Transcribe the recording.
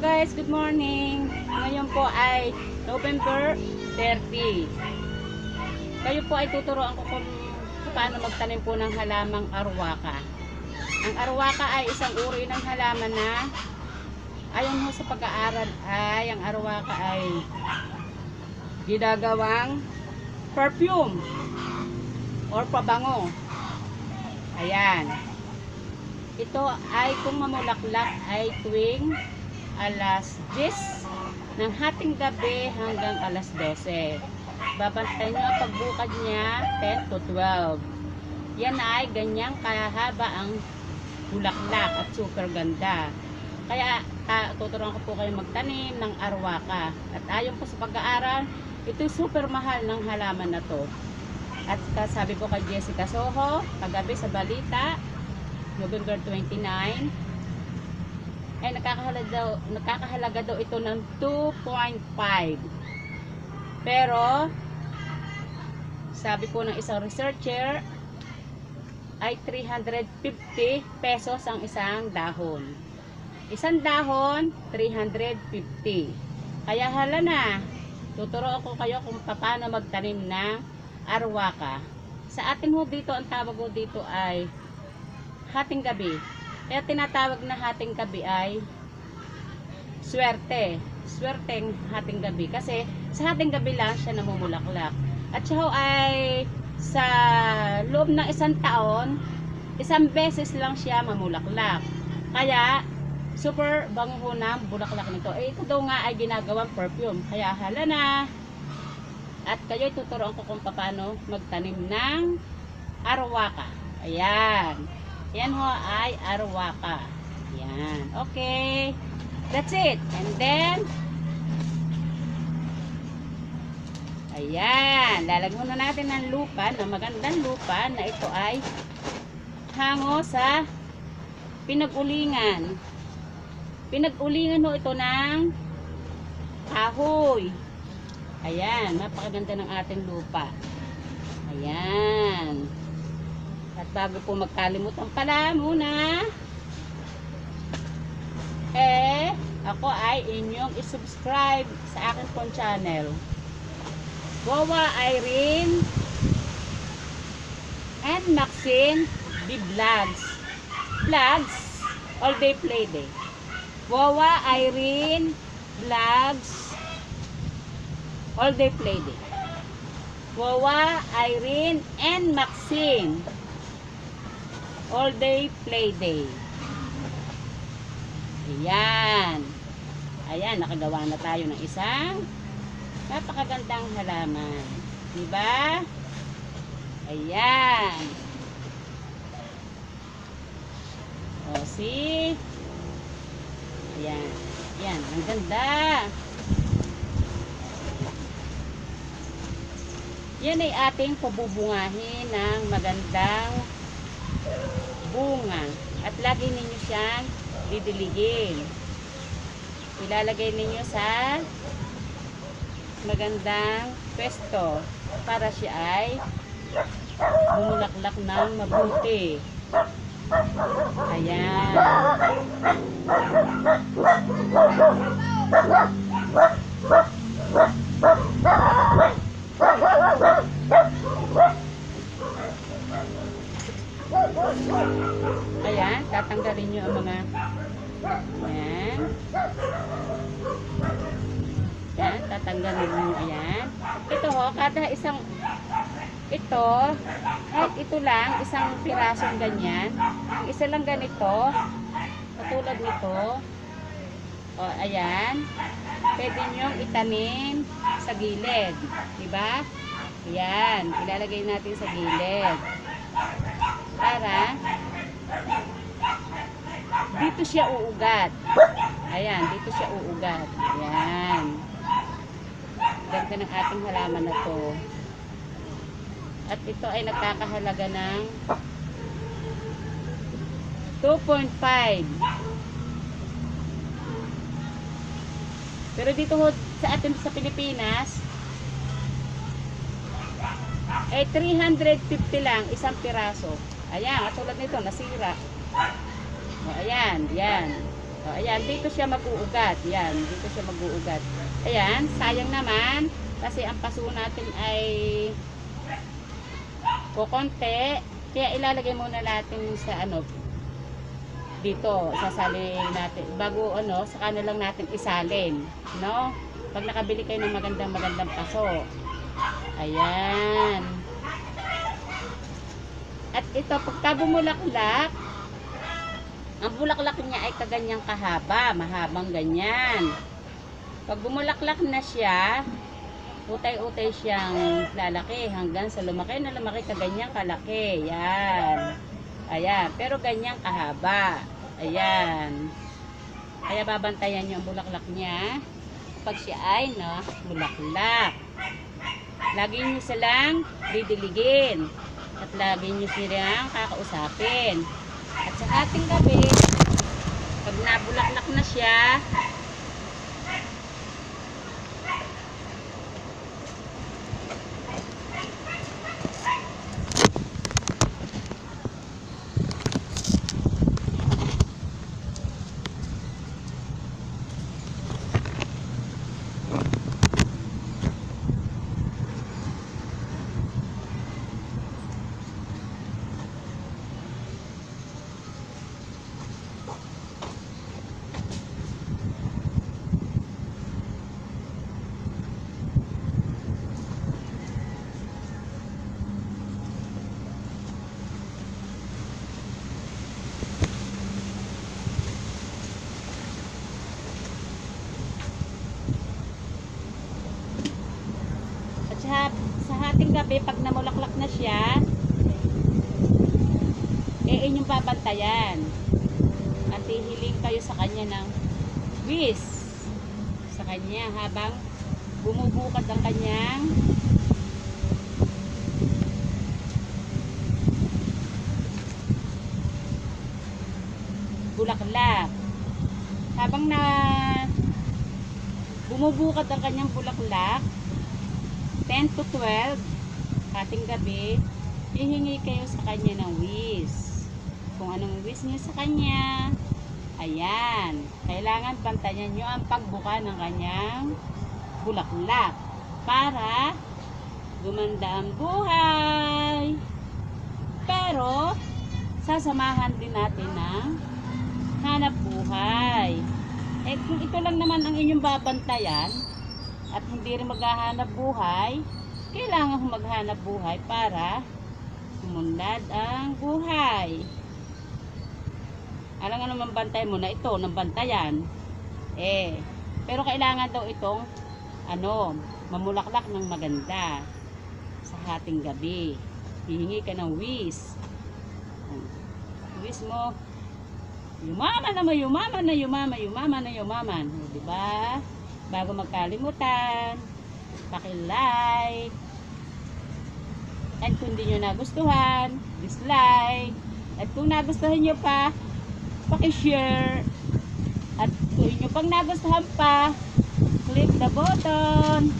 Guys, good morning. Ngayon po ay November 30. Kayo po ay tuturuan ko kung paano magtanim po ng halamang arwaka. Ang arwaka ay isang uri ng halaman na ayon ho sa pag-aaral ay ang arwaka ay ginagawang perfume or pabango. Ayan. Ito ay kung mamulaklak ay tuwing alas 10 ng hating gabi hanggang alas 12. Babantayan nyo ang pagbukad niya 10 to 12. Yan ay ganyang kahaba ang bulaklak at super ganda. Kaya tuturuan ko po kayo magtanim ng arwaka. At ayon po sa pag-aaral, ito super mahal ng halaman na to. At sabi ko kay Jessica Soho, kagabi sa balita, November 29, ay nakakahalaga daw ito ng 2.5. Pero sabi po ng isang researcher ay 350 pesos ang isang dahon. Isang dahon 350. Kaya hala na, tuturo ko kayo kung paano magtanim ng arwaka. Sa atin ho dito, ang tawag ho dito ay hating gabi. Kaya tinatawag na hating gabi ay swerte. Swerteng hating gabi. Kasi sa hating gabi lang siya namumulaklak. At siya ay sa loob ng isang taon, isang beses lang siya mamulaklak. Kaya super bango ng bulaklak nito. Ito daw nga ay ginagawang perfume. Kaya hala na. At kayo tuturuan ko kung paano magtanim ng arwaka. Ayan. Yan ho ay arwaka. Yan. Okay. That's it. And then, ayan. Lalagyan na natin ng lupa, ng magandang lupa na ito ay hango sa pinag-ulingan. Pinag-ulingan ho ito ng kahoy. Ayan. Napakaganda ng ating lupa. Ayan. At bago po magkalimutan pala muna, ako ay inyong isubscribe sa akin pong channel. Wawa Irene and Maxine B Vlogs. Vlogs, all day play day. Wawa Irene Vlogs, all day play day. Wawa Irene and Maxine, all day play day. Ayan. Ayan, nakagawa na tayo ng isang napakagandang halaman. Diba? Ayan. O, see? Ayan. Ayan, ang ganda. Yan ay ating pabubungahin ng magandang bunga. At lagi ninyo siyang didiligin. Ilalagay ninyo sa magandang pwesto para siya ay bumulaklak ng mabuti. Ayan. Ayan, tatanggalin nyo ang mga ayan. Ayan, tatanggalin nyo. Ayan. Ito ho, kada isang ito, kahit ito lang, isang pirasong ganyan. Ang isa lang ganito, katulad nito. O, ayan. Pwede nyo itanim sa gilid. Diba? Ayan, ilalagay natin sa gilid. Para dito siya uugat. Ayan, dito siya uugat. Ayan. Ganda ng ating halaman na to. At ito ay nagkakahalaga ng 2.5. Pero dito sa atin sa Pilipinas ay 350 lang isang piraso. Ayan, katulad nito, nasira. O, ayan, yan. O, ayan, dito siya mag-uugat. Yan, dito siya mag-uugat. Ayan, sayang naman kasi ang paso natin ay kukonti. Kaya ilalagay muna natin sa ano, dito, sasalin natin. Bago ano, saka na lang natin isalin. No? Pag nakabili kayo ng magandang paso. Ayan. At ito, pagka bumulaklak, ang bulaklak niya ay kaganyang kahaba, mahabang ganyan. Pag bumulaklak na siya, utay-utay siyang lalaki hanggang sa lumaki na lumaki kaganyang kalaki. Yan. Ayan, pero ganyang kahaba. Ayan. Kaya babantayan niyo ang bulaklak niya pag siya ay bulaklak. Lagi niyo silang didiligin. At lagi niyo silang kakausapin. At sa ating gabi, pag nabulaklak na siya, sa ating gabi, pag namulaklak na siya, inyong babantayan. At hihiling kayo sa kanya ng wish sa kanya habang bumubukat ang kanyang bulaklak. Habang bumubukat ang kanyang bulaklak, 10 to 12 ating gabi, hihingi kayo sa kanya ng wish. Kung anong wish niyo sa kanya, ayan, kailangan bantayan nyo ang pagbuka ng kanyang bulaklak para gumanda ang buhay. Pero sasamahan din natin ng hanap buhay. Kung ito lang naman ang inyong babantayan at hindi rin maghahanap buhay, kailangan maghanap buhay para sumunlad ang buhay. Alam nga naman, bantay mo na ito ng bantayan. Pero kailangan daw itong mamulaklak ng maganda sa ating gabi. Hihingi ka ng wish. Wish mo, yumaman na yumaman na yumaman, yumaman na yumaman. Diba? Bago magkalimutan, paki-like. And kung di nyo nagustuhan, dislike. At kung nagustuhan nyo pa, paki-share. At kung nyo pang nagustuhan pa, click the button.